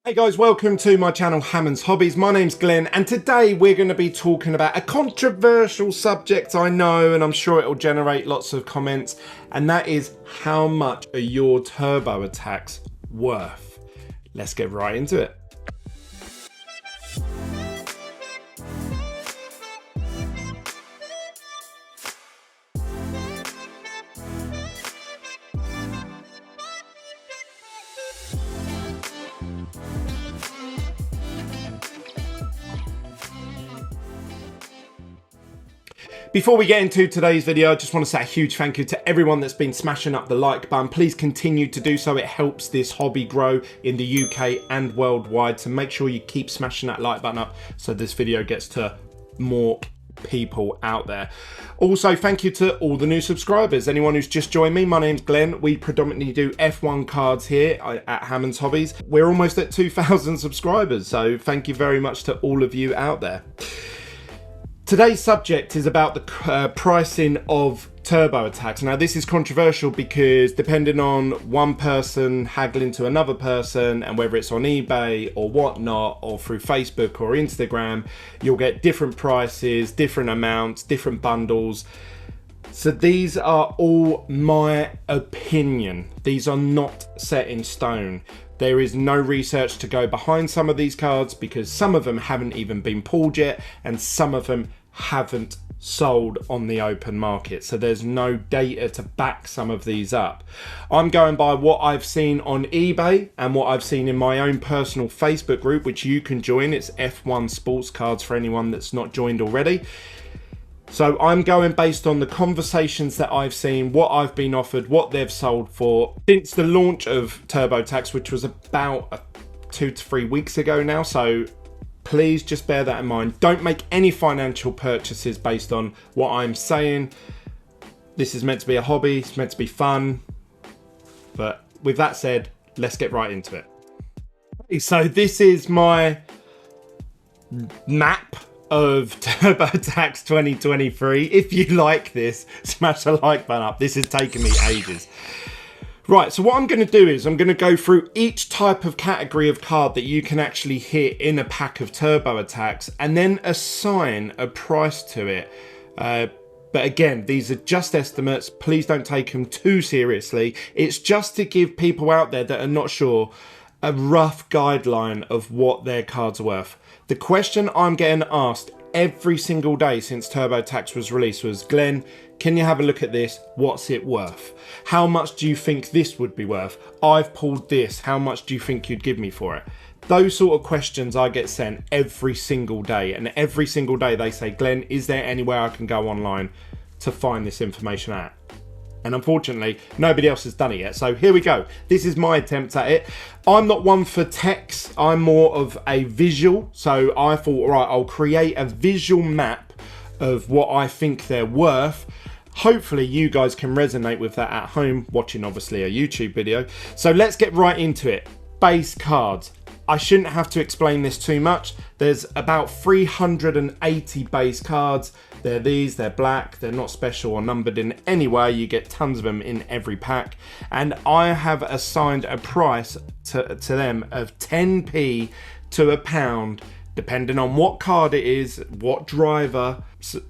Hey guys, welcome to my channel Hammonds Hobbies. My name's Glenn and today we're going to be talking about a controversial subject, I know, and I'm sure it'll generate lots of comments, and that is how much are your turbo Attax worth? Let's get right into it. Before we get into today's video, I just want to say a huge thank you to everyone that's been smashing up the like button. Please continue to do so. It helps this hobby grow in the UK and worldwide. So make sure you keep smashing that like button up so this video gets to more people out there. Also, thank you to all the new subscribers. Anyone who's just joined me, my name's Glenn. We predominantly do F1 cards here at Hammonds Hobbies. We're almost at 2,000 subscribers. So thank you very much to all of you out there. Today's subject is about the pricing of turbo Attax. Now this is controversial because depending on one person haggling to another person, and whether it's on eBay or whatnot or through Facebook or Instagram, you'll get different prices, different amounts, different bundles. So these are all my opinion. These are not set in stone. There is no research to go behind some of these cards because some of them haven't even been pulled yet and some of them haven't sold on the open market. So there's no data to back some of these up. I'm going by what I've seen on eBay and what I've seen in my own personal Facebook group, which you can join. It's F1 Sports Cards for anyone that's not joined already. So I'm going based on the conversations that I've seen, what I've been offered, what they've sold for since the launch of turbo Attax, which was about 2 to 3 weeks ago now. So please just bear that in mind. Don't make any financial purchases based on what I'm saying. This is meant to be a hobby. It's meant to be fun. But with that said, let's get right into it. So this is my map of Turbo Attax 2023. If you like this, smash the like button up. This has taken me ages. Right, so what I'm going to do is I'm going to go through each type of category of card that you can actually hit in a pack of Turbo Attax and then assign a price to it. But again, these are just estimates. Please don't take them too seriously. It's just to give people out there that are not sure a rough guideline of what their cards are worth. The question I'm getting asked every single day since Turbo Attax was released was, Glenn, can you have a look at this? What's it worth? How much do you think this would be worth? I've pulled this. How much do you think you'd give me for it? Those sort of questions I get sent every single day. And every single day they say, Glenn, is there anywhere I can go online to find this information out? And unfortunately, nobody else has done it yet. So here we go. This is my attempt at it. I'm not one for text. I'm more of a visual. So I thought, right, I'll create a visual map of what I think they're worth. Hopefully you guys can resonate with that at home, watching obviously a YouTube video. So let's get right into it. Base cards. I shouldn't have to explain this too much. There's about 380 base cards. They're these, they're black, they're not special or numbered in any way. You get tons of them in every pack. And I have assigned a price to them of 10p to a pound, depending on what card it is, what driver,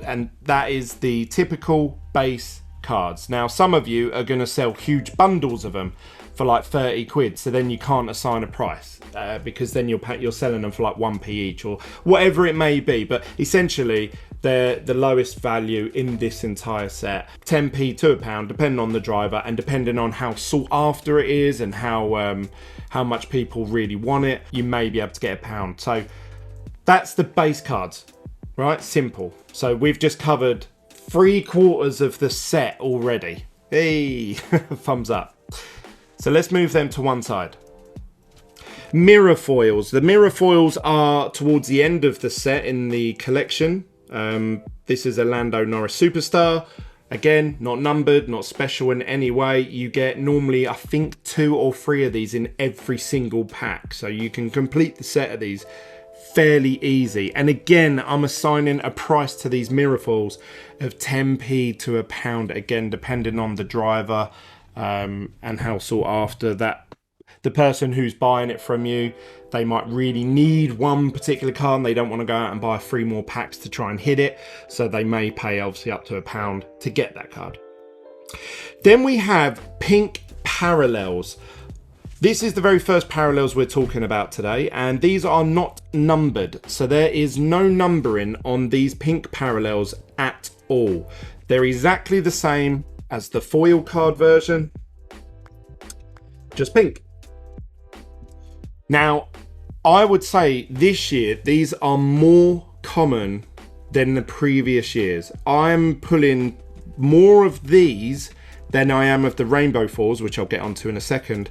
and that is the typical base cards. Now, some of you are going to sell huge bundles of them for like 30 quid, so then you can't assign a price because then you're selling them for like 1p each or whatever it may be. But essentially, they're the lowest value in this entire set. 10p to a pound, depending on the driver and depending on how sought after it is and how much people really want it, you may be able to get a pound. So that's the base cards, right? Simple. So we've just covered 3/4 of the set already. Hey, thumbs up. So let's move them to one side. Mirror foils. The mirror foils are towards the end of the set in the collection. This is a Lando Norris Superstar. Again, not numbered, not special in any way. You get normally, I think, 2 or 3 of these in every single pack. So you can complete the set of these fairly easy. And again, I'm assigning a price to these mirror foils of 10p to a pound, again, depending on the driver and how sought after the person who's buying it from you, they might really need one particular card and they don't want to go out and buy 3 more packs to try and hit it. So they may pay obviously up to £1 to get that card. Then we have pink parallels. This is the very first parallels we're talking about today, and these are not numbered. So there is no numbering on these pink parallels at all. They're exactly the same as the foil card version, just pink. Now, I would say this year, these are more common than the previous years. I'm pulling more of these than I am of the rainbow foils, which I'll get onto in a second.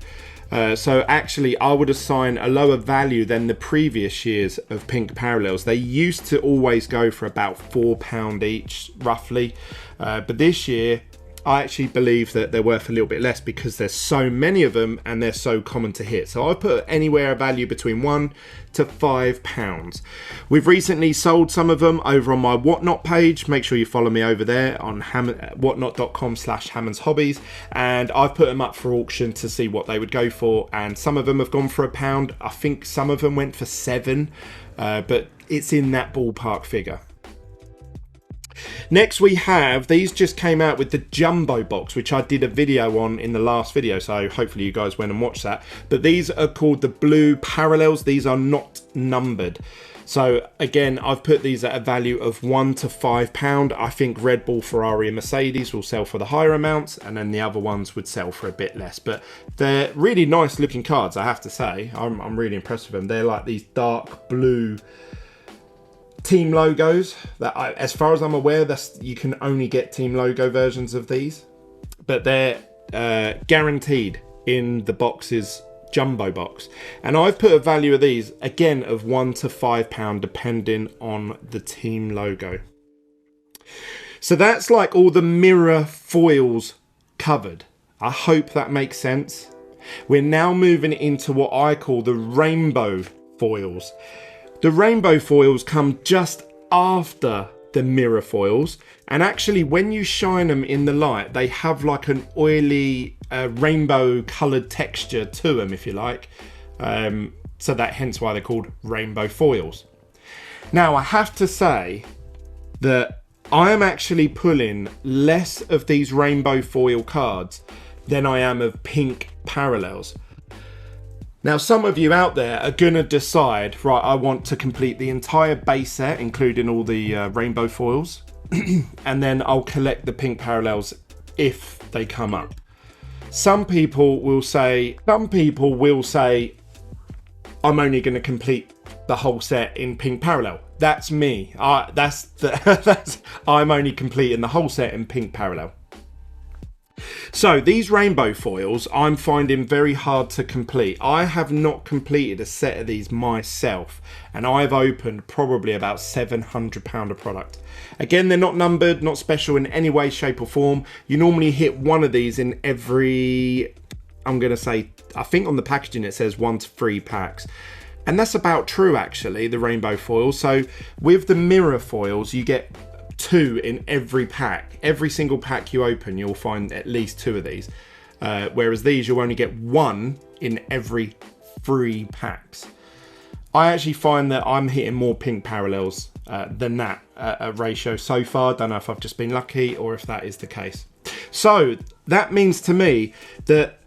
So actually, I would assign a lower value than the previous years of pink parallels. They used to always go for about £4 each, roughly. But this year, I actually believe that they're worth a little bit less because there's so many of them and they're so common to hit. So I put anywhere a value between £1 to £5. We've recently sold some of them over on my Whatnot page. Make sure you follow me over there on whatnot.com/Hammonds Hobbies, and I've put them up for auction to see what they would go for, and some of them have gone for £1. I think some of them went for £7, but it's in that ballpark figure. Next we have, these just came out with the jumbo box, which I did a video on in the last video, so hopefully you guys went and watched that. But these are called the blue parallels. These are not numbered. So again, I've put these at a value of £1 to £5. I think Red Bull, Ferrari and Mercedes will sell for the higher amounts, and then the other ones would sell for a bit less. But they're really nice looking cards, I have to say. I'm really impressed with them. They're like these dark blue team logos that as far as I'm aware, you can only get team logo versions of these, but they're guaranteed in the box's jumbo box. And I've put a value of these again of £1 to £5 depending on the team logo. So that's like all the mirror foils covered. I hope that makes sense. We're now moving into what I call the rainbow foils. The rainbow foils come just after the mirror foils, and actually when you shine them in the light, they have like an oily rainbow coloured texture to them, if you like. So that hence why they're called rainbow foils. Now I have to say that I am actually pulling less of these rainbow foil cards than I am of pink parallels. Now, some of you out there are going to decide, right, I want to complete the entire base set, including all the rainbow foils, and then I'll collect the pink parallels if they come up. Some people will say, I'm only going to complete the whole set in pink parallel. That's me. I'm only completing the whole set in pink parallel. So these rainbow foils I'm finding very hard to complete. I have not completed a set of these myself, and I've opened probably about £700 of product. Again, they're not numbered, not special in any way, shape or form. You normally hit one of these in every, I'm going to say, I think on the packaging it says 1 to 3 packs. And that's about true actually, the rainbow foils. So with the mirror foils, you get 2 in every pack. Every single pack you open, you'll find at least 2 of these. Whereas these, you'll only get 1 in every 3 packs. I actually find that I'm hitting more pink parallels than that ratio so far. Don't know if I've just been lucky or if that is the case. So that means to me that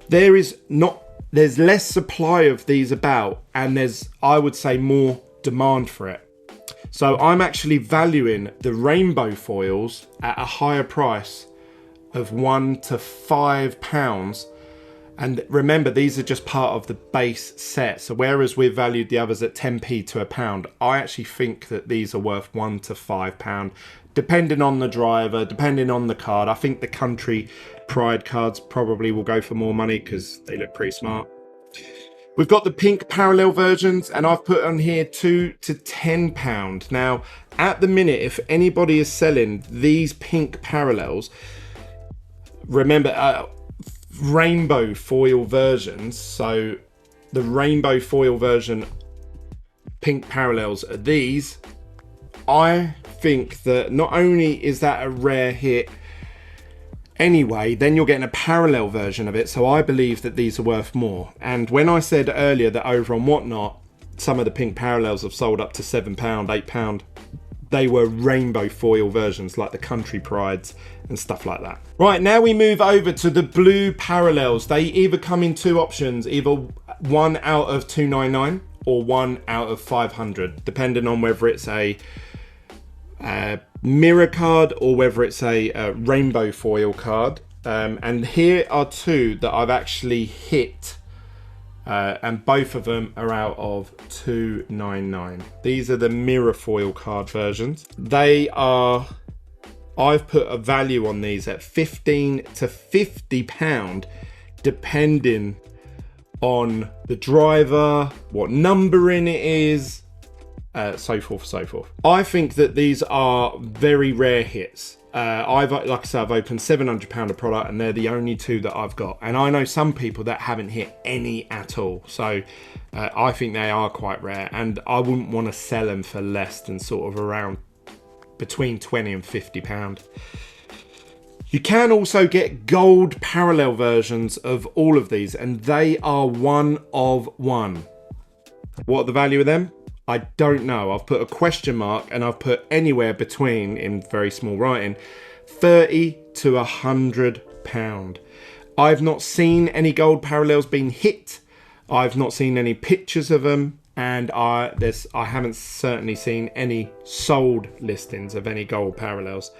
there's less supply of these about, and there's, I would say, more demand for it. So I'm actually valuing the rainbow foils at a higher price of £1 to £5. And remember, these are just part of the base set. So whereas we've valued the others at 10p to £1, I actually think that these are worth £1 to £5, depending on the driver, depending on the card. I think the country pride cards probably will go for more money because they look pretty smart. We've got the pink parallel versions, and I've put on here £2 to £10. Now, at the minute, if anybody is selling these pink parallels, remember, rainbow foil versions. So the rainbow foil version pink parallels are these. I think that not only is that a rare hit, Anyway, then you're getting a parallel version of it, so I believe that these are worth more. And when I said earlier that over on Whatnot, some of the pink parallels have sold up to £7, £8, they were rainbow foil versions like the Country Prides and stuff like that. Right, now we move over to the blue parallels. They either come in two options, either 1 out of 299 or 1 out of 500, depending on whether it's a mirror card or whether it's a rainbow foil card. And here are two that I've actually hit, and both of them are out of 299. These are the mirror foil card versions. I've put a value on these at £15 to £50, depending on the driver, what numbering it is, so forth, so forth. I think that these are very rare hits. Like I said, I've opened £700 of product, and they're the only two that I've got. And I know some people that haven't hit any at all. So I think they are quite rare, and I wouldn't want to sell them for less than sort of around between £20 and £50. You can also get gold parallel versions of all of these, and they are 1 of 1. What are the value of them? I don't know. I've put a question mark, and I've put anywhere between, in very small writing, £30 to £100. I've not seen any gold parallels being hit. I've not seen any pictures of them, and I haven't certainly seen any sold listings of any gold parallels.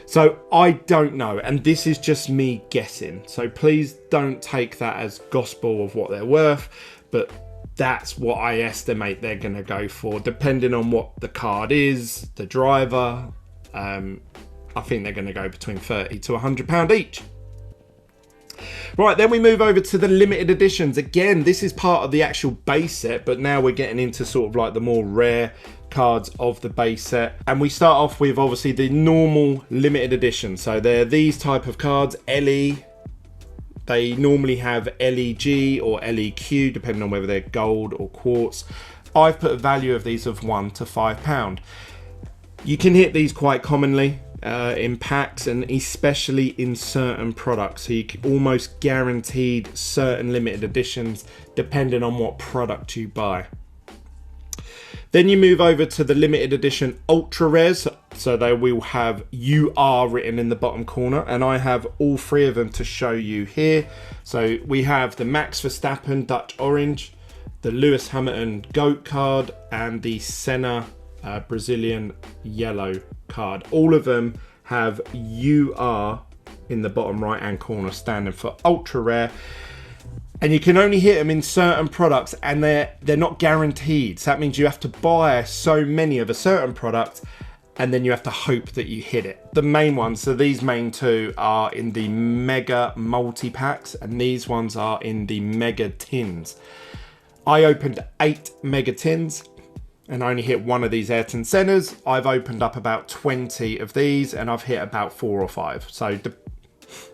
So I don't know, and this is just me guessing. So please don't take that as gospel of what they're worth, but that's what I estimate they're going to go for, depending on what the card is, the driver. I think they're going to go between £30 to £100 each. Right, then we move over to the limited editions. Again, this is part of the actual base set, but now we're getting into sort of like the more rare cards of the base set. And we start off with obviously the normal limited edition. So they're these type of cards, LE. They normally have LEG or LEQ, depending on whether they're gold or quartz. I've put a value of these of £1 to £5. You can hit these quite commonly in packs, and especially in certain products. So you can almost guaranteed certain limited editions depending on what product you buy. Then you move over to the limited edition ultra rares. So they will have UR written in the bottom corner, and I have all three of them to show you here. So we have the Max Verstappen Dutch Orange, the Lewis Hamilton Goat card, and the Senna Brazilian Yellow card. All of them have UR in the bottom right hand corner, standing for ultra rare. And you can only hit them in certain products, and they're not guaranteed. So that means you have to buy so many of a certain product, and then you have to hope that you hit it. The main ones, so these main two are in the mega multi-packs, and these ones are in the mega tins. I opened 8 mega tins, and I only hit one of these Ayrton Sennas. I've opened up about 20 of these, and I've hit about 4 or 5. So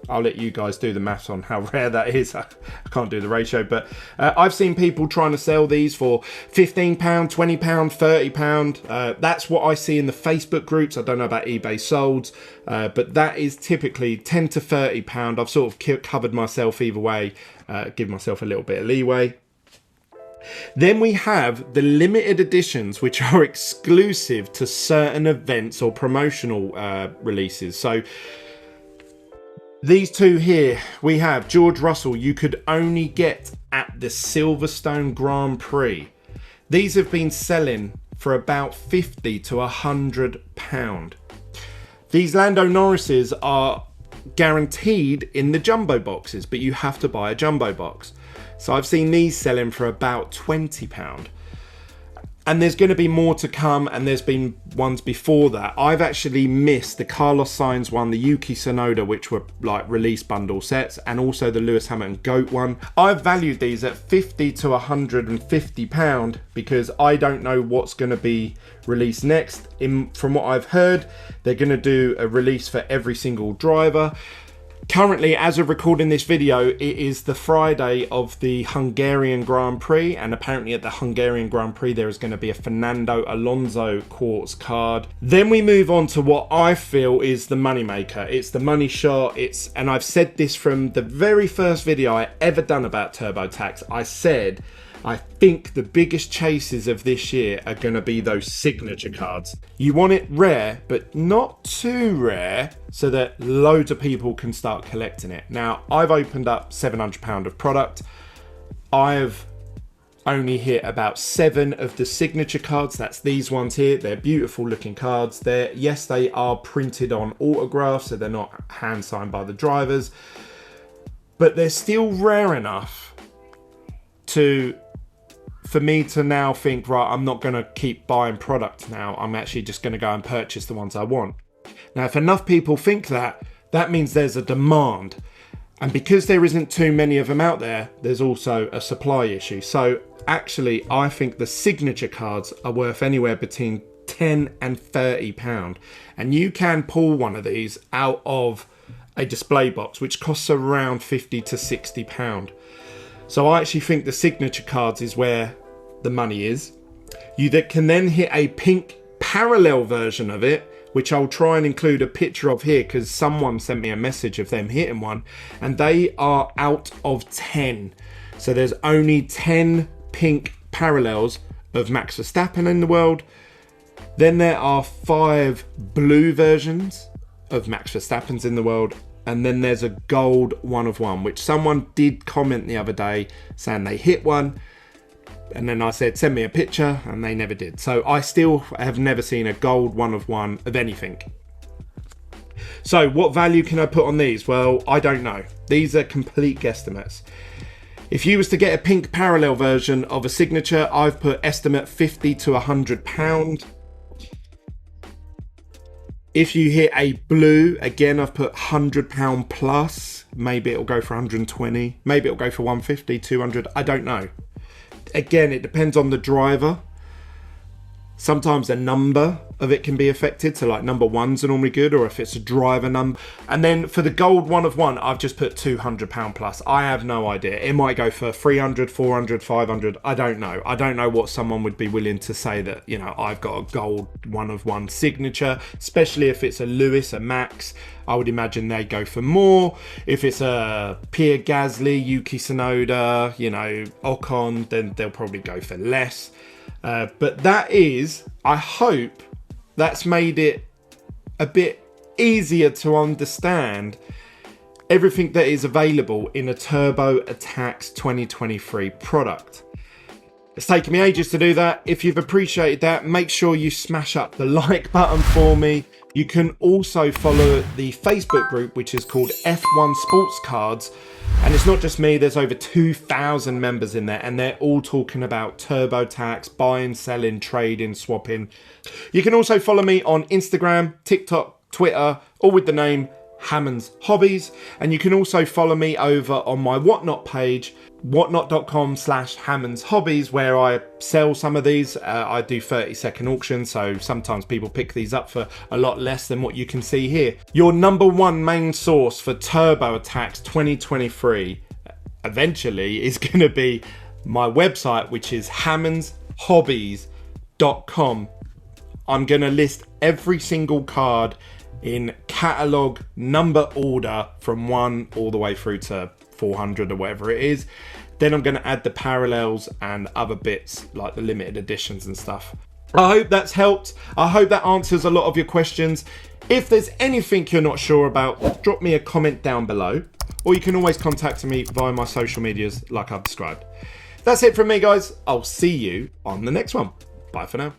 I'll let you guys do the maths on how rare that is. I can't do the ratio, but I've seen people trying to sell these for £15, £20, £30. That's what I see in the Facebook groups. I don't know about eBay solds, but that is typically £10 to £30. I've sort of covered myself either way, give myself a little bit of leeway. Then we have the limited editions, which are exclusive to certain events or promotional releases. So these two here, we have George Russell, you could only get at the Silverstone Grand Prix. These have been selling for about £50 to £100. These Lando Norrises are guaranteed in the jumbo boxes, but you have to buy a jumbo box. So I've seen these selling for about £20. And there's going to be more to come, and there's been ones before that. I've actually missed the Carlos Sainz one, the Yuki Tsunoda, which were like release bundle sets, and also the Lewis Hamilton Goat one. I've valued these at £50 to £150 because I don't know what's going to be released next. From what I've heard, they're going to do a release for every single driver. Currently, as of recording this video, it is the Friday of the Hungarian Grand Prix, and apparently at the Hungarian Grand Prix there is going to be a Fernando Alonso quartz card. Then we move on to what I feel is the moneymaker. It's the money shot. And I've said this from the very first video I ever done about TurboTax. I said I think the biggest chases of this year are going to be those signature cards. You want it rare, but not too rare, so that loads of people can start collecting it. Now, I've opened up £700 of product. I've only hit about 7 of the signature cards. That's these ones here. They're beautiful looking cards. Yes, they are printed on autograph, so they're not hand signed by the drivers, but they're still rare enough for me to now think, right, I'm not going to keep buying product now. I'm actually just going to go and purchase the ones I want. Now, if enough people think that, that means there's a demand. And because there isn't too many of them out there, there's also a supply issue. So actually, I think the signature cards are worth anywhere between £10 and £30. And you can pull one of these out of a display box, which costs around £50 to £60. So I actually think the signature cards is where the money is. You can then hit a pink parallel version of it, which I'll try and include a picture of here because someone sent me a message of them hitting one, and they are out of 10. So there's only 10 pink parallels of Max Verstappen in the world. Then there are 5 blue versions of Max Verstappen's in the world. And then there's a gold 1 of 1, which someone did comment the other day saying they hit one. And then I said, send me a picture, and they never did. So I still have never seen a gold 1 of 1 of anything. So what value can I put on these? Well, I don't know. These are complete guesstimates. If you was to get a pink parallel version of a signature, I've put estimate £50 to £100. If you hit a blue, again, I've put £100 plus. Maybe it'll go for 120. Maybe it'll go for 150, 200. I don't know. Again, it depends on the driver. Sometimes the number of it can be affected. So like number 1s are normally good, or if it's a driver number. And then for the gold 1 of 1, I've just put £200 plus. I have no idea. It might go for 300, 400, 500. I don't know. I don't know what someone would be willing to say that, you know, I've got a gold 1 of 1 signature, especially if it's a Lewis, a Max. I would imagine they go for more. If it's a Pierre Gasly, Yuki Tsunoda, you know, Ocon, then they'll probably go for less. But that is, I hope that's made it a bit easier to understand everything that is available in a TurboTax 2023 product. It's taken me ages to do that. If you've appreciated that, make sure you smash up the like button for me. You can also follow the Facebook group, which is called F1 Sports Cards. And it's not just me, there's over 2,000 members in there, and they're all talking about TurboTax, buying, selling, trading, swapping. You can also follow me on Instagram, TikTok, Twitter, all with the name Hammonds Hobbies. And you can also follow me over on my Whatnot page, whatnot.com/Hammonds Hobbies, where I sell some of these. I do 30-second auctions, so sometimes people pick these up for a lot less than what you can see here. Your number 1 main source for TurboTax 2023 eventually is going to be my website, which is hammondshobbies.com. I'm going to list every single card in catalogue number order from 1 all the way through to 400 or whatever it is. Then I'm going to add the parallels and other bits like the limited editions and stuff. I hope that's helped. I hope that answers a lot of your questions. If there's anything you're not sure about, drop me a comment down below, or you can always contact me via my social medias like I've described. That's it from me, guys. I'll see you on the next one. Bye for now.